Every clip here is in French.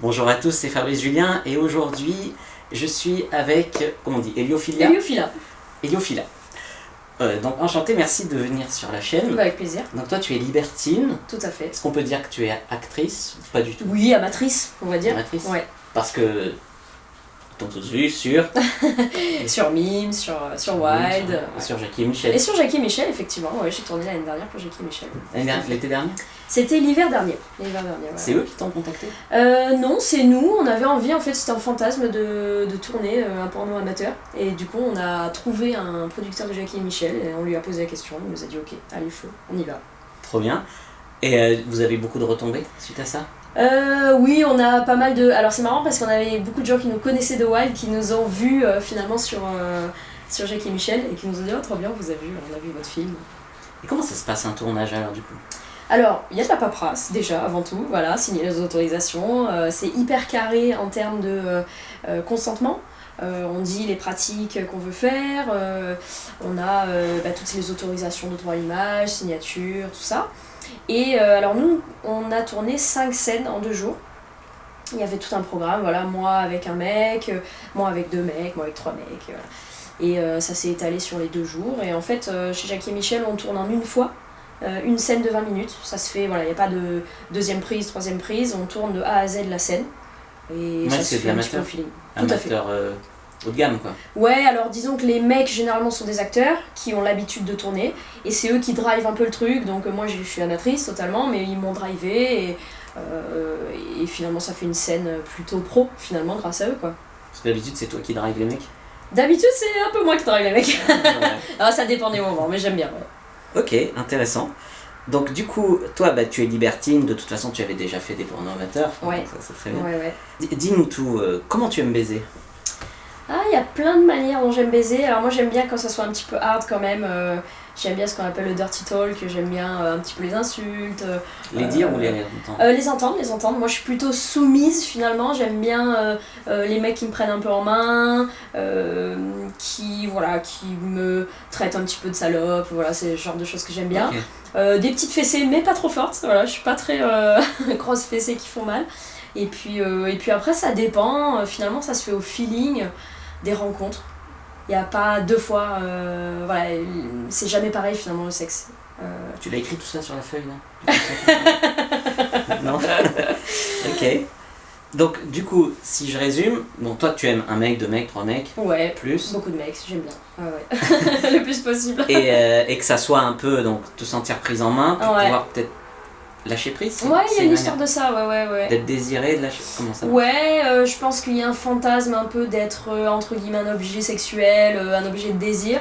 Bonjour à tous, c'est Fabrice Julien et aujourd'hui je suis avec, comment on dit, Héliophilia. Héliophilia. Donc enchanté, merci de venir sur la chaîne. Avec plaisir. Donc toi tu es libertine. Tout à fait. Est-ce qu'on peut dire que tu es actrice ou pas du tout? Oui, amatrice, on va dire. Amatrice. Ouais. Parce que t'ont tous vu sur... sur Mime, sur Wild. Sur Jackie et Michel. Et sur Jackie et Michel, effectivement. Ouais, j'ai tourné l'année dernière pour Jackie et Michel. L'été dernier? C'était l'hiver dernier. Ouais. C'est eux qui t'ont contacté? Non, c'est nous. On avait envie, en fait, c'était un fantasme de tourner un porno amateur. Et du coup, on a trouvé un producteur de Jackie et Michel et on lui a posé la question. Il nous a dit ok, allez, feu, on y va. Trop bien. Et vous avez beaucoup de retombées suite à ça? Oui, on a pas mal de... Alors c'est marrant parce qu'on avait beaucoup de gens qui nous connaissaient de Wild, qui nous ont vus finalement sur Jackie et Michel et qui nous ont dit « Oh trop bien, on a vu votre film ». Et comment ça se passe un tournage alors du coup? Alors, il y a de la paperasse déjà avant tout, voilà, signer les autorisations, c'est hyper carré en termes de consentement. On dit les pratiques qu'on veut faire, on a toutes les autorisations de droit à l'image, signature, tout ça. Et alors nous, on a tourné 5 scènes en 2 jours. Il y avait tout un programme, voilà, moi avec un mec, moi avec 2 mecs, moi avec 3 mecs. Voilà. Et ça s'est étalé sur les 2 jours. Et en fait, chez Jackie et Michel, on tourne en une fois, une scène de 20 minutes. Ça se fait, voilà, il n'y a pas de deuxième prise, troisième prise, on tourne de A à Z la scène. Et ouais, ça se fait un petit peu au feeling. Tout à fait. Haut de gamme quoi. Ouais, alors disons que les mecs généralement sont des acteurs qui ont l'habitude de tourner et c'est eux qui drivent un peu le truc, donc moi je suis amatrice totalement, mais ils m'ont drivé et finalement ça fait une scène plutôt pro finalement grâce à eux quoi. Parce que d'habitude c'est toi qui drive les mecs? D'habitude c'est un peu moi qui drive les mecs. Ouais. Alors ça dépend des moments, mais j'aime bien. Ouais. Ok, intéressant. Donc du coup, toi tu es libertine, de toute façon tu avais déjà fait des pornos amateurs, ouais. Ça c'est très bien. Ouais. Dis-nous tout, comment tu aimes baiser? Ah, il y a plein de manières dont j'aime baiser. Alors moi j'aime bien quand ça soit un petit peu hard quand même. J'aime bien ce qu'on appelle le dirty talk, j'aime bien un petit peu les insultes. Les dire ou les entendre? Les entendre. Moi je suis plutôt soumise finalement. J'aime bien les mecs qui me prennent un peu en main, qui me traitent un petit peu de salope. Voilà, c'est le genre de choses que j'aime bien. Okay. Des petites fessées mais pas trop fortes. Voilà, je suis pas très grosses fessées qui font mal. Et puis après ça dépend. Finalement ça se fait au feeling des rencontres. Il n'y a pas 2 fois, voilà, c'est jamais pareil finalement le sexe. Tu l'as écrit tout ça sur la feuille là? Non. Ok. Donc du coup, si je résume, donc toi tu aimes un mec, 2 mecs, 3 mecs, ouais, plus. Beaucoup de mecs, j'aime bien. Ouais. Le plus possible. Et que ça soit un peu, donc te sentir prise en main, pour pouvoir peut-être lâcher prise. Ouais, il y a une histoire de ça, ouais. D'être désiré, de lâcher, comment ça? Ouais, je pense qu'il y a un fantasme un peu d'être entre guillemets un objet sexuel, un objet de désir,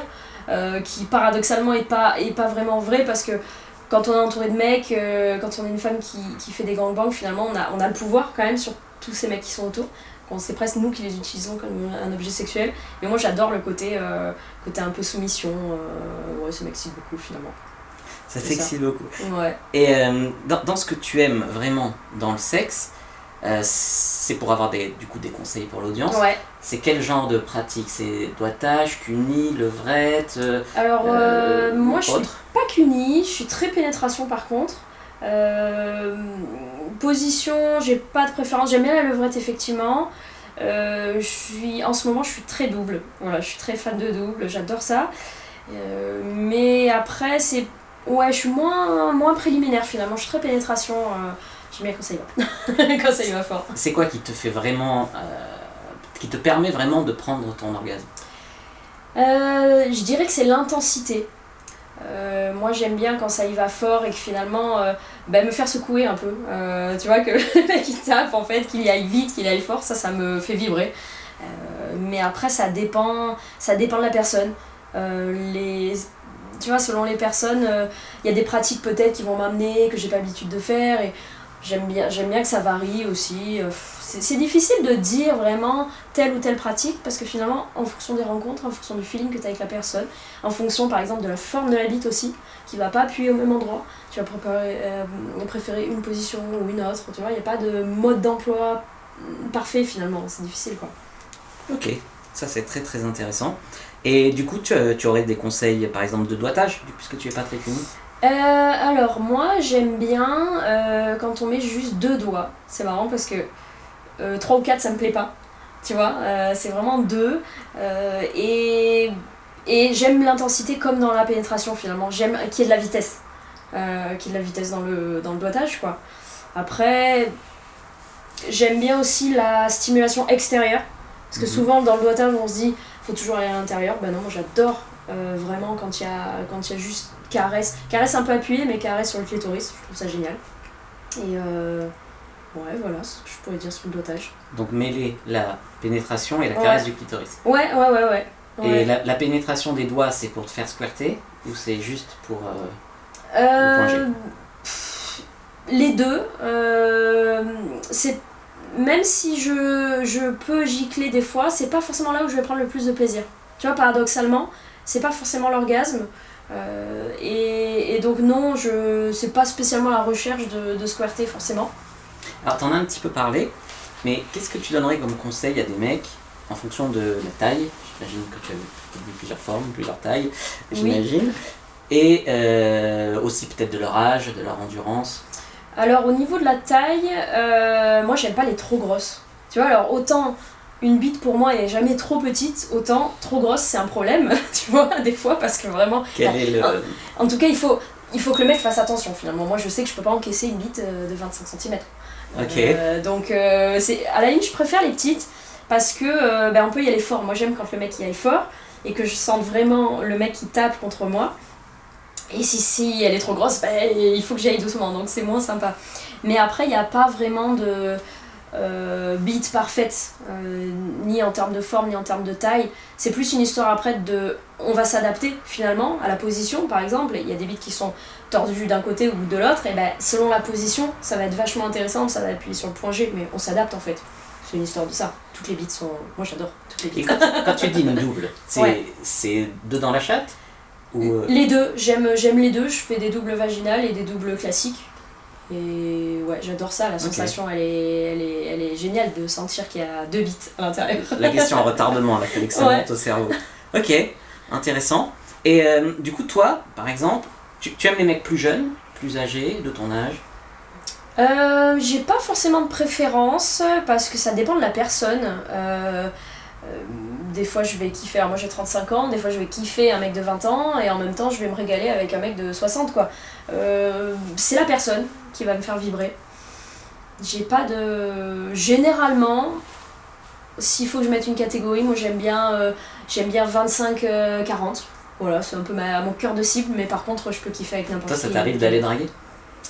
qui paradoxalement est pas vraiment vrai parce que quand on est entouré de mecs, quand on est une femme qui fait des gangbangs, finalement on a le pouvoir quand même sur tous ces mecs qui sont autour. C'est presque nous qui les utilisons comme un objet sexuel. Mais moi j'adore le côté un peu soumission, ouais, ça m'excite beaucoup finalement. Ça t'excite beaucoup. Ouais. Et dans ce que tu aimes vraiment dans le sexe, c'est pour avoir des conseils pour l'audience. Ouais. C'est quel genre de pratique? C'est doigtage, cuni, levrette? Alors moi je suis pas cuni, je suis très pénétration par contre. Position, j'ai pas de préférence, j'aime bien la levrette effectivement. En ce moment je suis très double. Voilà, je suis très fan de double, j'adore ça. Mais après c'est... Ouais, je suis moins préliminaire finalement, je suis très pénétration, j'aime bien quand ça y va, quand ça y va fort. C'est quoi qui te fait vraiment, qui te permet vraiment de prendre ton orgasme? Je dirais que c'est l'intensité. Moi j'aime bien quand ça y va fort et que finalement, me faire secouer un peu, tu vois, que le mec il tape en fait, qu'il y aille vite, qu'il aille fort, ça me fait vibrer. Mais après ça dépend de la personne. Tu vois, selon les personnes, y a des pratiques peut-être qui vont m'amener, que j'ai pas l'habitude de faire, et j'aime bien que ça varie aussi. C'est difficile de dire vraiment telle ou telle pratique, parce que finalement, en fonction des rencontres, en fonction du feeling que tu as avec la personne, en fonction par exemple de la forme de la bite aussi, qui va pas appuyer au même endroit, tu vas préférer une position ou une autre, tu vois, il n'y a pas de mode d'emploi parfait finalement, c'est difficile quoi. Ok, ça c'est très très intéressant. Et du coup, tu aurais des conseils, par exemple, de doigtage, puisque tu es pas très cuni? Alors, moi, j'aime bien quand on met juste 2 doigts. C'est marrant parce que 3 ou 4 ça me plaît pas. Tu vois, c'est vraiment 2. Et j'aime l'intensité comme dans la pénétration finalement. J'aime qu'il y ait de la vitesse. Qu'il y ait de la vitesse dans le doigtage, quoi. Après, j'aime bien aussi la stimulation extérieure. Parce que souvent dans le doigtage on se dit faut toujours aller à l'intérieur. Ben non, moi j'adore vraiment quand il y a juste caresse un peu appuyée, mais caresse sur le clitoris, je trouve ça génial. Et ouais, voilà ce que je pourrais dire sur le doigtage. Donc mêler la pénétration et la caresse du clitoris. Ouais. Et la pénétration des doigts, c'est pour te faire squirter ou c'est juste pour le point G? Les deux. C'est même si je peux gicler des fois, c'est pas forcément là où je vais prendre le plus de plaisir. Tu vois, paradoxalement, c'est pas forcément l'orgasme. Et donc non, c'est pas spécialement la recherche de squirter forcément. Alors t'en as un petit peu parlé, mais qu'est-ce que tu donnerais comme conseil à des mecs en fonction de la taille? J'imagine que tu as vu plusieurs formes, plusieurs tailles, j'imagine. Et aussi peut-être de leur âge, de leur endurance. Alors au niveau de la taille, moi j'aime pas les trop grosses. Tu vois, alors autant une bite pour moi elle est jamais trop petite, autant trop grosse c'est un problème, tu vois, des fois, parce que vraiment... En tout cas, il faut que le mec fasse attention finalement. Moi je sais que je peux pas encaisser une bite de 25 cm. Ok. Donc c'est, à la limite je préfère les petites parce que on peut y aller fort. Moi j'aime quand le mec y aille fort et que je sente vraiment le mec qui tape contre moi. Et si elle est trop grosse, il faut que j'aille doucement, donc c'est moins sympa. Mais après il n'y a pas vraiment de bite parfaite, ni en termes de forme ni en termes de taille. C'est plus une histoire après on va s'adapter finalement à la position. Par exemple, il y a des bites qui sont tordues d'un côté ou de l'autre, et selon la position ça va être vachement intéressant, ça va appuyer sur le point G, mais on s'adapte en fait. C'est une histoire de ça. Toutes les bites sont... Moi j'adore toutes les bites. Et quand tu dis une double, c'est 2 dans la chatte ou... Les deux, j'aime les deux. Je fais des doubles vaginales et des doubles classiques. Et ouais, j'adore ça, la sensation elle est géniale de sentir qu'il y a 2 bites à l'intérieur. La question en retardement, là, fallait que ça monte au cerveau. Ok, intéressant. Et du coup, toi, par exemple, tu aimes les mecs plus jeunes, plus âgés, de ton âge? J'ai pas forcément de préférence parce que ça dépend de la personne. Des fois je vais kiffer, alors moi j'ai 35 ans, des fois je vais kiffer un mec de 20 ans et en même temps je vais me régaler avec un mec de 60 quoi. C'est la personne qui va me faire vibrer. J'ai pas de... Généralement, s'il faut que je mette une catégorie, moi j'aime bien 25-40. Voilà, c'est un peu mon cœur de cible, mais par contre je peux kiffer avec n'importe qui. Toi ça t'arrive d'aller draguer?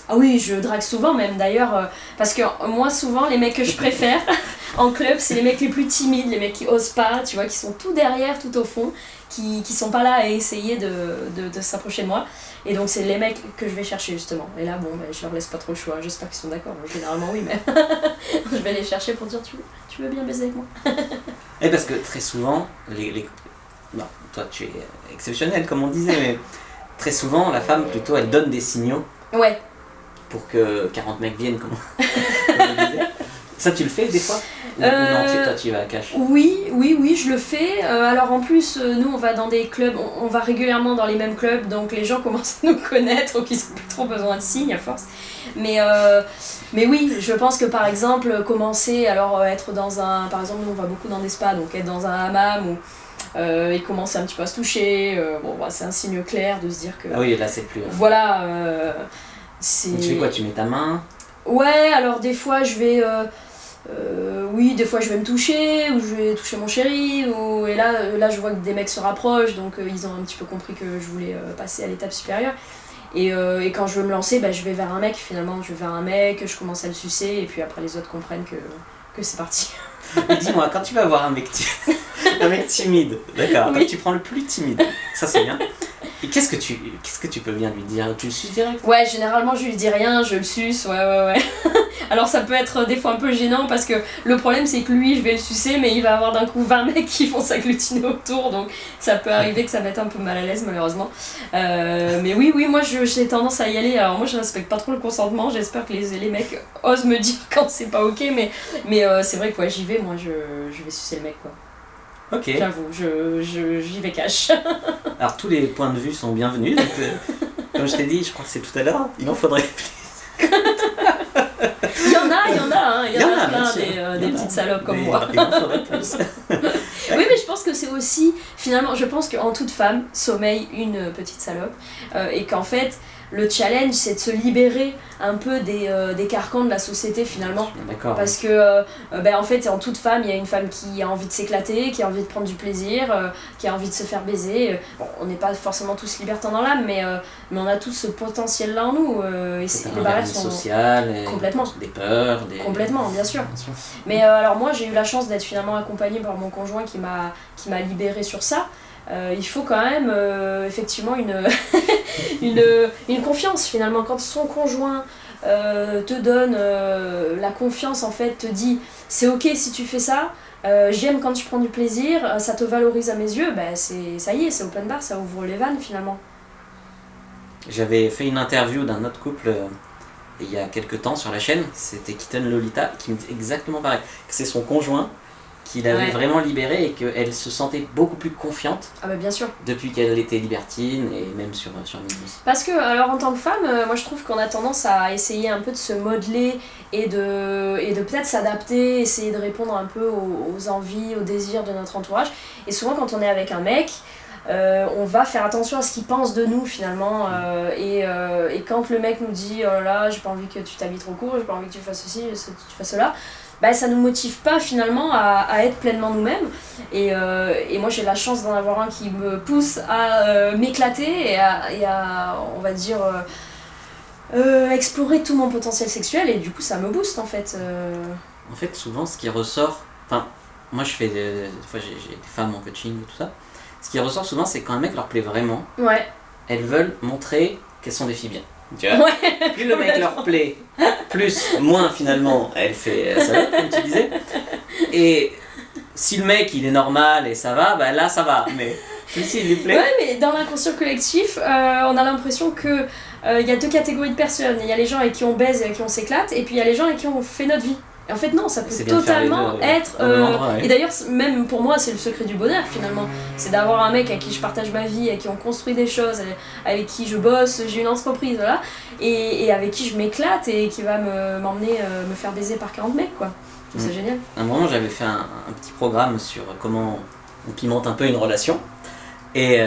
Ah oui, je drague souvent même d'ailleurs, parce que moi souvent les mecs que je préfère en club c'est les mecs les plus timides, les mecs qui osent pas, tu vois, qui sont tout derrière, tout au fond, qui sont pas là à essayer de s'approcher de moi. Et donc c'est les mecs que je vais chercher justement. Et là bon, je leur laisse pas trop le choix, j'espère qu'ils sont d'accord, généralement oui, mais je vais les chercher pour dire tu veux bien baiser avec moi. Et parce que très souvent, non, toi tu es exceptionnel comme on disait, mais très souvent la femme plutôt elle donne des signaux. Ouais. Pour que 40 mecs viennent, comme on disait. Ça, tu le fais des fois? Ou non, toi, tu y vas à cash? Oui, je le fais. Alors en plus, nous, on va dans des clubs, on va régulièrement dans les mêmes clubs, donc les gens commencent à nous connaître, donc ils n'ont plus trop besoin de signes à force. Mais oui, je pense que par exemple, commencer, alors être dans un... Par exemple, nous, on va beaucoup dans des spas, donc être dans un hammam et commencer un petit peu à se toucher, c'est un signe clair de se dire que... Ah oui, là, c'est plus... Voilà... Tu fais quoi? Tu mets ta main? Ouais, alors des fois je vais... des fois je vais me toucher, ou je vais toucher mon chéri, et là je vois que des mecs se rapprochent, donc ils ont un petit peu compris que je voulais passer à l'étape supérieure. Et quand je veux me lancer, je vais vers un mec finalement, je vais vers un mec, je commence à le sucer, et puis après les autres comprennent que c'est parti. Mais dis-moi, quand tu vas voir un mec timide, d'accord, oui. Tu prends le plus timide, ça c'est bien. Et qu'est-ce que tu peux bien lui dire? Tu le suces direct? Ouais, généralement je lui dis rien, je le suce, ouais. Alors ça peut être des fois un peu gênant parce que le problème c'est que lui je vais le sucer mais il va avoir d'un coup 20 mecs qui vont s'agglutiner autour, donc ça peut arriver que ça mette un peu mal à l'aise malheureusement. Mais oui, moi j'ai tendance à y aller, alors moi je respecte pas trop le consentement, j'espère que les mecs osent me dire quand c'est pas ok, mais c'est vrai que j'y vais, moi je vais sucer le mec quoi. Ok. J'avoue, j'y vais cash. Alors tous les points de vue sont bienvenus, donc comme je t'ai dit, je crois que c'est tout à l'heure, il en faudrait plus. Il y en a, il y en a plein des petites salopes comme moi. Il en faudrait plus. Oui, mais je pense que c'est aussi, finalement, je pense qu'en toute femme sommeille une petite salope, et qu'en fait, le challenge, c'est de se libérer un peu des carcans de la société, finalement. D'accord. Parce que, en fait, en toute femme, il y a une femme qui a envie de s'éclater, qui a envie de prendre du plaisir, qui a envie de se faire baiser. Bon, on n'est pas forcément tous libertins dans l'âme, mais on a tous ce potentiel-là en nous. Et les barrières sont... sociales, complètement. Des peurs, des... Complètement, bien sûr. Mais alors moi, j'ai eu la chance d'être finalement accompagnée par mon conjoint qui m'a libérée sur ça. Il faut quand même effectivement une confiance finalement. Quand son conjoint te donne la confiance, en fait, te dit c'est ok si tu fais ça, j'aime quand tu prends du plaisir, ça te valorise à mes yeux, ça y est, c'est open bar, ça ouvre les vannes finalement. J'avais fait une interview d'un autre couple il y a quelques temps sur la chaîne, c'était Kitten Lolita, qui me dit exactement pareil, que c'est son conjoint qui l'avait vraiment libérée et qu'elle se sentait beaucoup plus confiante. Ah bah bien sûr. Depuis qu'elle était libertine et même sur Minus. Parce que, alors en tant que femme, moi je trouve qu'on a tendance à essayer un peu de se modeler et de peut-être s'adapter, essayer de répondre un peu aux envies, aux désirs de notre entourage. Et souvent quand on est avec un mec, on va faire attention à ce qu'il pense de nous finalement, et quand le mec nous dit oh là là, j'ai pas envie que tu t'habilles trop court, j'ai pas envie que tu fasses ceci, que tu fasses cela, ça nous motive pas finalement à être pleinement nous-mêmes, et moi j'ai la chance d'en avoir un qui me pousse à m'éclater et à on va dire explorer tout mon potentiel sexuel, et du coup ça me booste en fait. En fait souvent ce qui ressort, enfin moi je fais des fois j'ai des femmes en coaching et tout ça, ce qui ressort souvent c'est quand un mec leur plaît vraiment, elles veulent montrer qu'elles sont des filles bien. Tu vois, plus le mec leur plaît, moins finalement elle fait salope, comme tu disais. Et si le mec il est normal et ça va, là ça va. Mais plus s'il lui plaît. Ouais, mais dans l'inconscient collectif, on a l'impression que y a deux catégories de personnes. Il y a les gens avec qui on baise et avec qui on s'éclate, et puis il y a les gens avec qui on fait notre vie. Et en fait non, ça peut totalement être... Et d'ailleurs, même pour moi, c'est le secret du bonheur finalement. C'est d'avoir un mec avec qui je partage ma vie, avec qui on construit des choses, avec qui je bosse, j'ai une entreprise, voilà. Et avec qui je m'éclate et qui va m'emmener me faire baiser par 40 mecs, quoi. C'est génial. À un moment, j'avais fait un petit programme sur comment on pimente un peu une relation. Et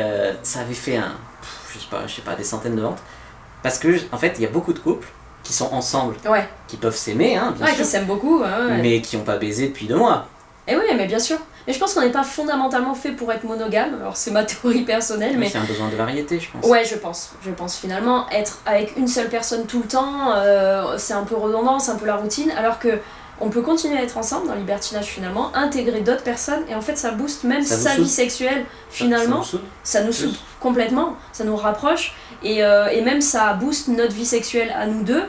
ça avait fait je sais pas, des centaines de ventes. Parce que, en fait, il y a beaucoup de couples qui sont ensemble, qui peuvent s'aimer, hein, bien sûr, qui s'aiment beaucoup, mais qui n'ont pas baisé depuis 2 mois. Et oui, mais bien sûr. Mais je pense qu'on n'est pas fondamentalement fait pour être monogame. Alors c'est ma théorie personnelle, mais... C'est un besoin de variété, je pense. Ouais, je pense finalement, être avec une seule personne tout le temps, c'est un peu redondant, c'est un peu la routine, alors que on peut continuer à être ensemble dans le libertinage finalement, intégrer d'autres personnes, et en fait ça booste même sa vie sexuelle finalement. Ça nous soude complètement, ça nous rapproche, et même ça booste notre vie sexuelle à nous deux.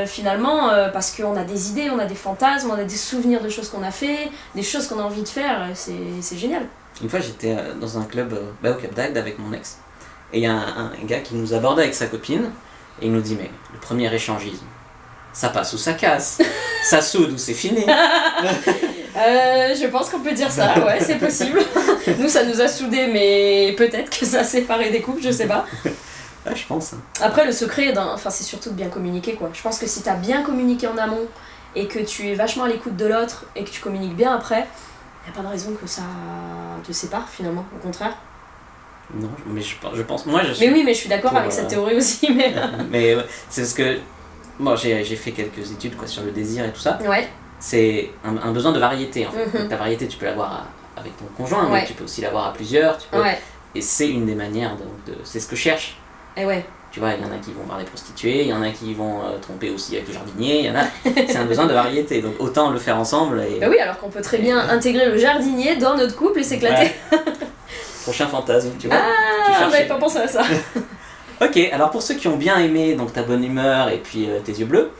Finalement, parce qu'on a des idées, on a des fantasmes, on a des souvenirs de choses qu'on a fait, des choses qu'on a envie de faire, c'est génial. Une fois j'étais dans un club au Cap d'Agde avec mon ex, et il y a un gars qui nous abordait avec sa copine, et il nous dit mais le premier échangisme, ça passe ou ça casse, ça soude ou c'est fini. Je pense qu'on peut dire ça, ouais, c'est possible. Nous ça nous a soudés, mais peut-être que ça a séparé des couples, je sais pas. Ouais, je pense. Après, le secret, c'est surtout de bien communiquer, quoi. Je pense que si t'as bien communiqué en amont et que tu es vachement à l'écoute de l'autre et que tu communiques bien après, y a pas de raison que ça te sépare finalement, au contraire. Non, mais je pense, moi je suis... Mais oui, mais je suis d'accord avec cette théorie aussi, mais... mais c'est parce que, moi j'ai fait quelques études sur le désir et tout ça. Ouais. C'est un besoin de variété en fait. Donc, ta variété tu peux l'avoir avec ton conjoint, mais tu peux aussi l'avoir à plusieurs. Et c'est une des manières, c'est ce que je cherche. Et ouais. Tu vois, il y en a qui vont voir des prostituées, il y en a qui vont tromper aussi avec le jardinier, il y en a... C'est un besoin de variété, donc autant le faire ensemble. Bah oui, alors qu'on peut très bien intégrer le jardinier dans notre couple et s'éclater. Ouais. Prochain fantasme, tu vois. Ah, on n'avait pas pensé à ça. Ok, alors pour ceux qui ont bien aimé donc ta bonne humeur et puis tes yeux bleus,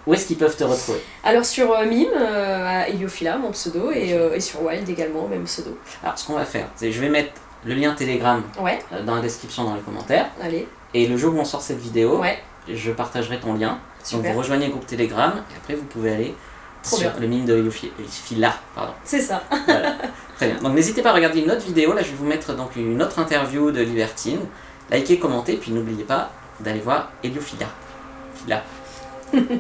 où est-ce qu'ils peuvent te retrouver? Alors sur Mime, à Eliophila, mon pseudo, et sur Wild également, même pseudo. Alors ce qu'on va faire, c'est je vais mettre le lien Telegram dans la description, dans les commentaires. Allez. Et le jour où on sort cette vidéo, je partagerai ton lien. Super. Donc vous rejoignez le groupe Telegram et après vous pouvez aller sur le Mime de Eliophila. C'est ça. Voilà. Très bien. Donc n'hésitez pas à regarder une autre vidéo. Là je vais vous mettre donc une autre interview de Libertine. Likez, commentez, puis n'oubliez pas d'aller voir Eliophila.